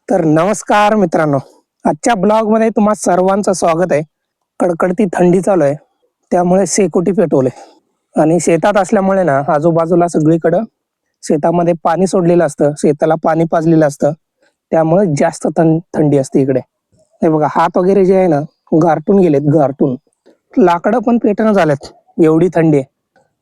तर नमस्कार मित्रांनो, आजच्या ब्लॉग मध्ये तुम्हा सर्वांचं स्वागत आहे. कडकडती थंडी चालू आहे, त्यामुळे शेकोटी पेटवले आणि शेतात असल्यामुळे ना आजूबाजूला सगळीकडं शेतामध्ये पाणी सोडलेलं असतं, शेताला पाणी पाजलेलं असतं, त्यामुळे जास्त थंडी असते इकडे. हे बघा, हात वगैरे जे आहे ना गारटून गेलेत, गारटून लाकडं पण पेटणं झालेत, एवढी थंडी आहे.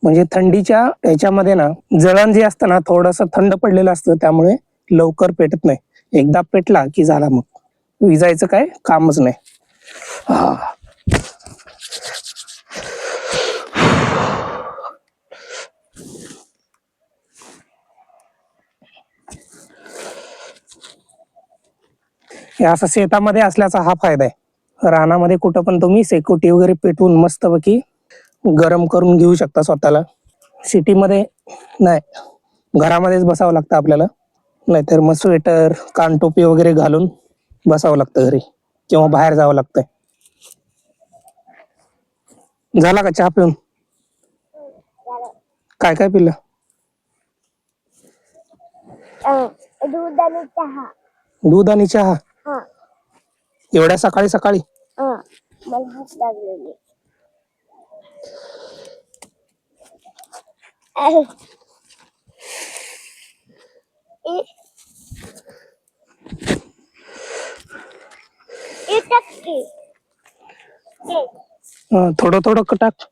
म्हणजे थंडीच्या ह्याच्यामध्ये ना जळण जे असतं ना थोडंसं थंड पडलेलं असतं, त्यामुळे लवकर पेटत नाही. एकदा पेटला की झाला, मग विजायचं काय कामच नाही. हे असं शेतामध्ये असल्याचा हा फायदा आहे. रानामध्ये कुठं पण तुम्ही शेकोटी वगैरे पेटवून मस्तपैकी गरम करून घेऊ शकता स्वतःला. सिटीमध्ये नाही, घरामध्येच बसावं लागतं आपल्याला, नाहीतर मग स्वेटर कानटोपी वगैरे घालून बसावं लागतं घरी, किंवा बाहेर जावं लागतंय. झाला का चहा पिऊन? काय काय पिलं? दूध आणि चहा. दूध आणि चहा एवढ्या सकाळी सकाळी? मला भूक लागलेली. थोडं थोडं टाक.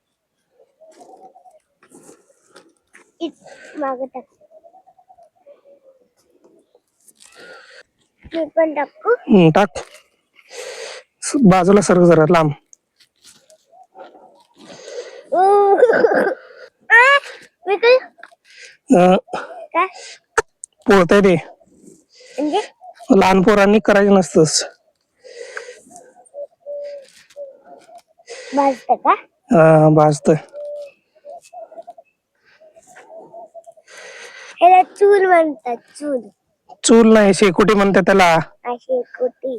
माग टाक. मी पण टाकू? टाक. बाजूला सरक जरा लांब. मी काय पोळतंय ते, म्हणजे लहान पोरांनी करायचं नसतंस. भाजत का? भाजतंय. ह्याला चूल म्हणतात. चूल चूल नाही, शेकोटी म्हणते त्याला. शेकोटी.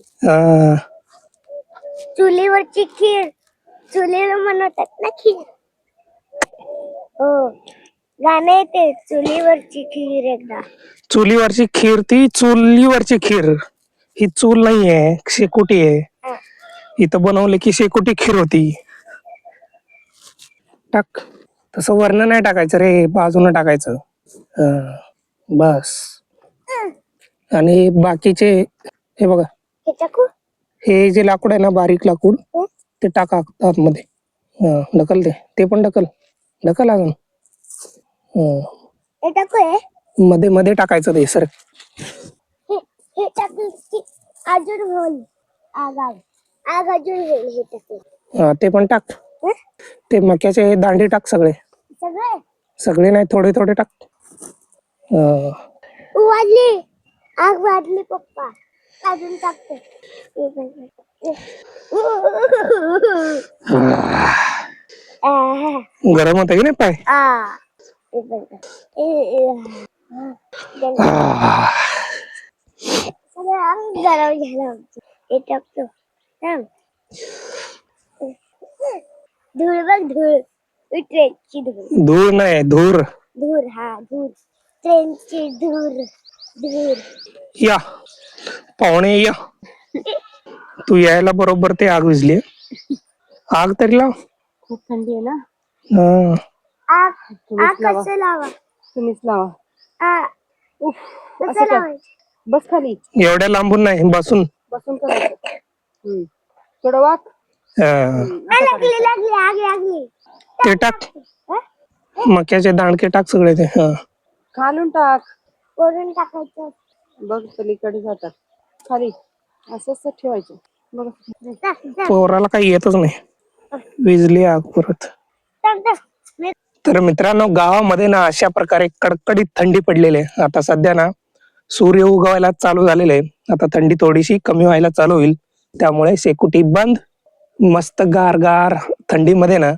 चुलीवरची खीर चुलीला म्हणतात ना खीर. हो, गाणं येते चुलीवरची खीर. एकदा चुलीवरची खीर ती चुलीवरची खीर, ही चूल नाहीये, शेकोटी आहे. इथं बनवले की शेकोटी खीर होती. टाक. तसं वरण नाही टाकायचं रे, बाजूनं टाकायचं. बस. आणि बाकीचे हे बघा, हे टाकू? हे जे लाकूड आहे ना, बारीक लाकूड, ते टाका आतमध्ये. ढकल ते पण ढकल अजून. हे टाकू? मध्ये मध्ये टाकायचं ते सर. हे टाकलं की अजून होईल. आग अजून होईल. हे टाकलं ते पण टाक. ते मक्याचे दांडे टाक सगळे. सगळे नाही, थोडे थोडे टाक. वाढली आग, वाढली पप्पा. अजून टाकते. गरम होत की नाही पाय? गरम झालं. हे टाकतो. धूळ बघ, धूळ. ट्रेनची धूळ. धूर नाही, धूर. धूर. धूर. ट्रेनची धूर. या पाहुणे या. तू यायला बरोबर ते आग विजली. आग तरी लाव. खूप थंडी आहे ना. आग कसं लावा? तुम्हीच लावा. कसं लावायचं? बस खाली. एवढ्या लांबून नाही, बसून करायचं. थोडं वाक. लागली आग. ते टाक. मक्याचे दांडके टाक सगळे ते. खालून टाक. वरून टाकायचं. बघ पलीकडे जातात. खाली असं ठेवायचं. बघ, पोराला काही येतच नाही, विजली आग परत. तर मित्रांनो, गावामध्ये ना अशा प्रकारे कडकडीत थंडी पडलेली आहे. आता सध्या ना सूर्य उगवायला चालू झालेले आहे. आता थंडी थोडीशी कमी व्हायला चालू होईल, त्यामुळे शेकोटी बंद. मस्त गार थंडीमध्ये ना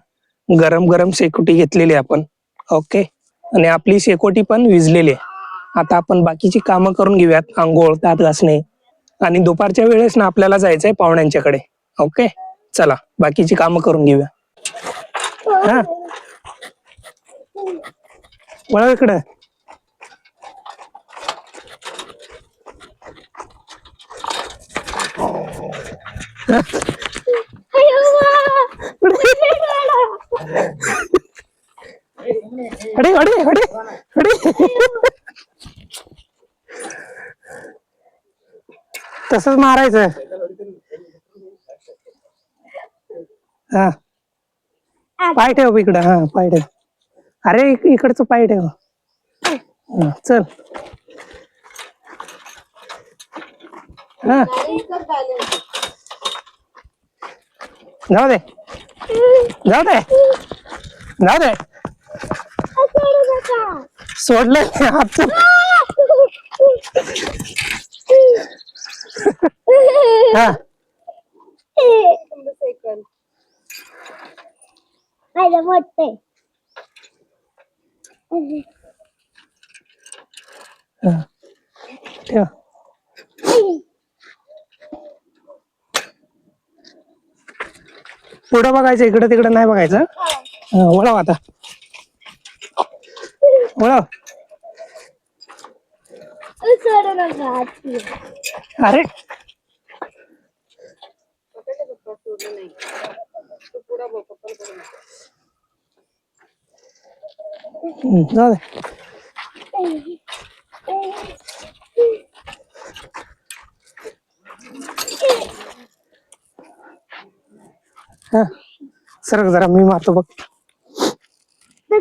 गरम गरम शेकोटी घेतलेली आपण. ओके. आणि आपली शेकोटी पण विजलेली आहे. आता आपण बाकीची कामं करून घेऊयात. आंघोळ, दात घासणे, आणि दुपारच्या वेळेस ना आपल्याला जायचंय पाहुण्यांच्याकडे. ओके, चला बाकीची कामं करून घेऊया. हा, वळ इकडे. अडे अडे अडे अडे तसंच मारायचं. हा पाय ठेव इकडं. हा पाय ठेव. अरे इकडचं पाय ठेव. हा, चल. हा जाऊ दे जाऊ दे जाऊ दे. सोडलं हात. हा मोठे ठेव. पुढं बघायचं, इकडे तिकडे नाही बघायचं. वळव आता, वळव. अरे जाऊ दे. हा सरक जरा, मी मारतो बघ. दे.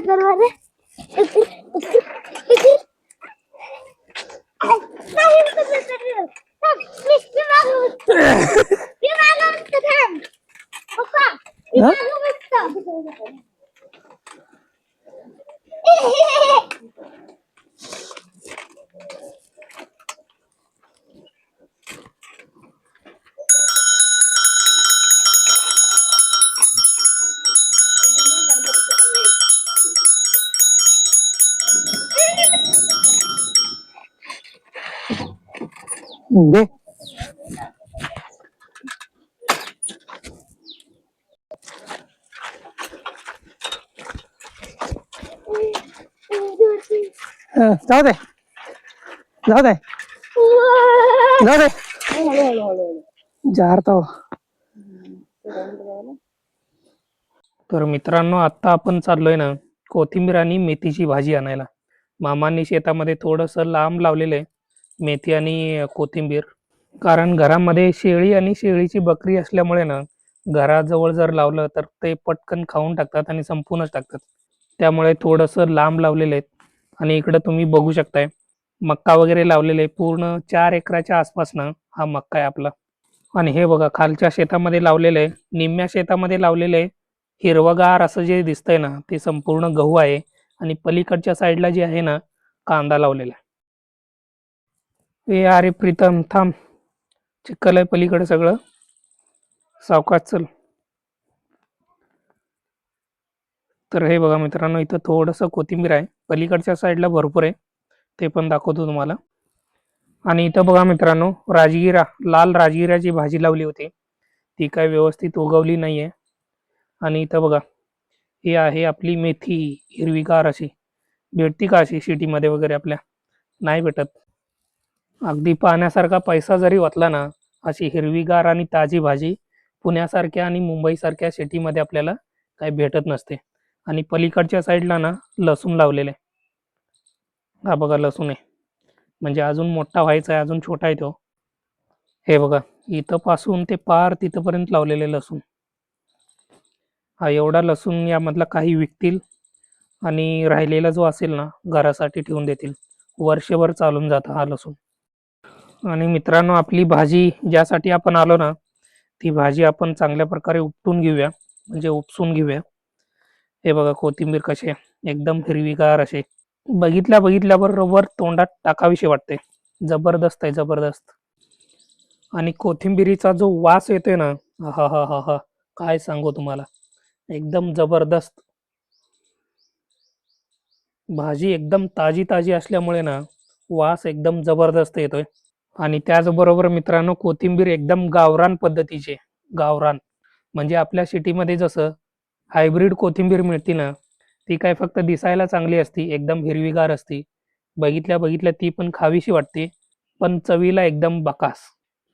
जाऊ दे जाऊ दे जाऊ दे. जारतो. तर मित्रांनो, आता आपण चाललोय ना कोथिंबीर आणि मेथीची भाजी आणायला. मामांनी शेतामध्ये थोडंसं लांब लावलेलं आहे मेथी आणि कोथिंबीर. कारण घरामध्ये शेळी आणि शेळीची बकरी असल्यामुळे ना घराजवळ जर लावलं तर ते पटकन खाऊन टाकतात आणि संपूनच टाकतात. त्यामुळे थोडंसं लांब लावलेलं आहे. आणि इकडं तुम्ही बघू शकताय मक्का वगैरे लावलेले पूर्ण 4 एकराच्या आसपास ना हा मक्का आहे आपला. आणि हे बघा खालच्या शेतामध्ये लावलेलं आहे, निम्म्या शेतामध्ये लावलेलं आहे. हिरवगार असं जे दिसतंय ना ते संपूर्ण गहू आहे. आणि पलीकडच्या साईडला जे आहे ना कांदा लावलेला आहे. ए अरे प्रीतम थांब, चिखल आहे पलीकडे सगळं, सावकाश चल. तर हे बघा मित्रांनो, इथं थोडंसं कोथिंबीर आहे, पलीकडच्या साईडला भरपूर आहे, ते पण दाखवतो तुम्हाला. आणि इथं बघा मित्रांनो, राजगिरा, लाल राजगिराची भाजी लावली होती, ती काय व्यवस्थित उगवली नाहीये. आणि इथं बघा, ही आहे आपली मेथी, हिरवीगार अशी. भेटती का अशी सिटीमध्ये वगैरे आपल्या? नाही भेटत. अगदी पाहण्यासारखा पैसा जरी वाचला ना, अशी हिरवीगार आणि ताजी भाजी पुण्यासारख्या आणि मुंबईसारख्या सिटीमध्ये आपल्याला काही भेटत नसते. आणि पलीकडच्या साईडला ना लसूण लावलेलं आहे. हा बघा लसूण आहे, म्हणजे अजून मोठा व्हायचा आहे, अजून छोटा आहे तो. हे बघा, इथं पासून ते पार तिथपर्यंत लावलेले लसूण. हा एवढा लसूण यामधला काही विकतील आणि राहिलेला जो असेल ना घरासाठी ठेवून देतील. वर्षभर चालून जातं हा लसूण. आणि मित्रांनो, आपली भाजी ज्यासाठी आपण आलो ना, ती भाजी आपण चांगल्या प्रकारे उपटून घेऊया, म्हणजे उपसून घेऊया. हे बघा कोथिंबीर कशी आहे, एकदम हिरवीगार असे. बघितल्या बघितल्या बरोबर तोंडात टाकावीशी वाटते. जबरदस्त आहे, जबरदस्त. आणि कोथिंबिरीचा जो वास येतोय ना, हा हा हा हा, काय सांगू तुम्हाला, एकदम जबरदस्त. भाजी एकदम ताजी ताजी असल्यामुळे ना वास एकदम जबरदस्त येतोय. आणि त्याचबरोबर मित्रांनो, कोथिंबीर एकदम गावरान पद्धतीची आहे. गावरान म्हणजे आपल्या सिटीमध्ये जसं हायब्रिड कोथिंबीर मिळते ना, ती काय फक्त दिसायला चांगली असती, एकदम हिरवीगार असती, बघितल्या बघितल्या ती पण खावीशी वाटते, पण चवीला एकदम बकास.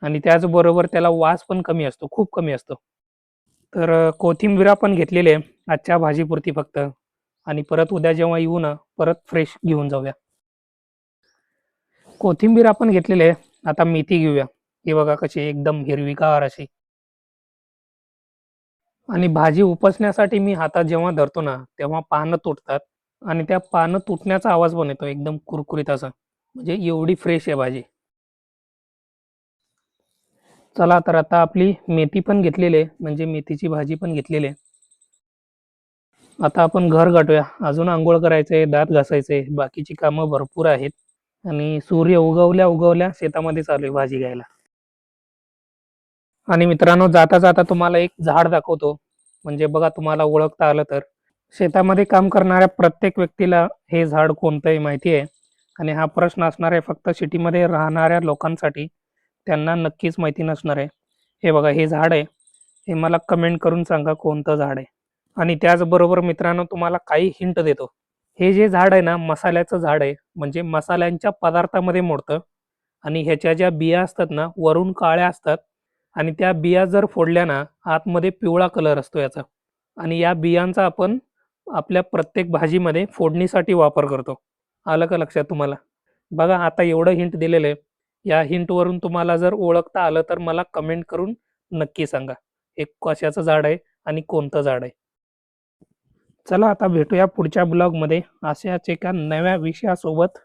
आणि त्याचबरोबर त्याला वास पण कमी असतो, खूप कमी असतो. तर कोथिंबीर पण घेतलेली आहे आजच्या भाजीपुरती फक्त, आणि परत उद्या जेव्हा येऊ ना परत फ्रेश घेऊन जाऊया. कोथिंबीर आपण घेतलेली आहे. आता मेथी घेऊया. हे बघा कशी एकदम हिरवीगार अशी. आणि भाजी उपसण्यासाठी मी हातात जेव्हा धरतो ना तेव्हा पानं तुटतात, आणि त्या पानं तुटण्याचा आवाज पण येतो एकदम कुरकुरीत असा. म्हणजे एवढी फ्रेश आहे भाजी. चला तर आता आपली मेथी पण घेतलेली आहे, म्हणजे मेथीची भाजी पण घेतलेली आहे. आता आपण घर गाठूया. अजून अंघोळ करायचंय, दात घासायचे, बाकीची कामं भरपूर आहेत. आणि सूर्य उगवल्या उगवल्या शेतामध्ये चालू आहे भाजी घ्यायला. आणि मित्रांनो, जाता जाता तुम्हाला एक झाड दाखवतो, म्हणजे बघा तुम्हाला ओळखता आलं तर. शेतामध्ये काम करणाऱ्या प्रत्येक व्यक्तीला हे झाड कोणतं आहे माहिती आहे, आणि हा प्रश्न असणार आहे फक्त सिटीमध्ये राहणाऱ्या लोकांसाठी. त्यांना नक्कीच माहिती नसणार आहे. हे बघा हे झाड आहे. हे मला कमेंट करून सांगा कोणतं झाड आहे. आणि त्याचबरोबर मित्रांनो, तुम्हाला काही हिंट देतो. हे जे झाड आहे ना मसाल्याचं झाड आहे, म्हणजे मसाल्यांच्या पदार्थामध्ये मोडतं. आणि ह्याच्या ज्या बिया असतात ना वरून काळ्या असतात, आणि त्या बिया जर फोडल्या ना आतमध्ये पिवळा कलर असतो याचा. आणि या बियांचा आपण आपल्या प्रत्येक भाजीमध्ये फोडणीसाठी वापर करतो. आलं का लक्षात तुम्हाला? बघा आता एवढं हिंट दिलेलं आहे. या हिंटवरून तुम्हाला जर ओळखता आलं तर मला कमेंट करून नक्की सांगा हे कशाचं झाड आहे आणि कोणतं झाड आहे. चला आता भेटूया पुढच्या ब्लॉगमध्ये अशाच एका नव्या विषयासोबत.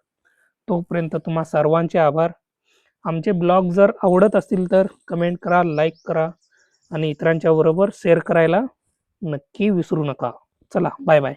तोपर्यंत तुम्हा सर्वांचे आभार. आमचे ब्लॉग जर आवडत असतील तर कमेंट करा, लाईक करा, आणि इतरांच्या बरोबर शेअर करायला नक्की विसरू नका. चला बाय बाय.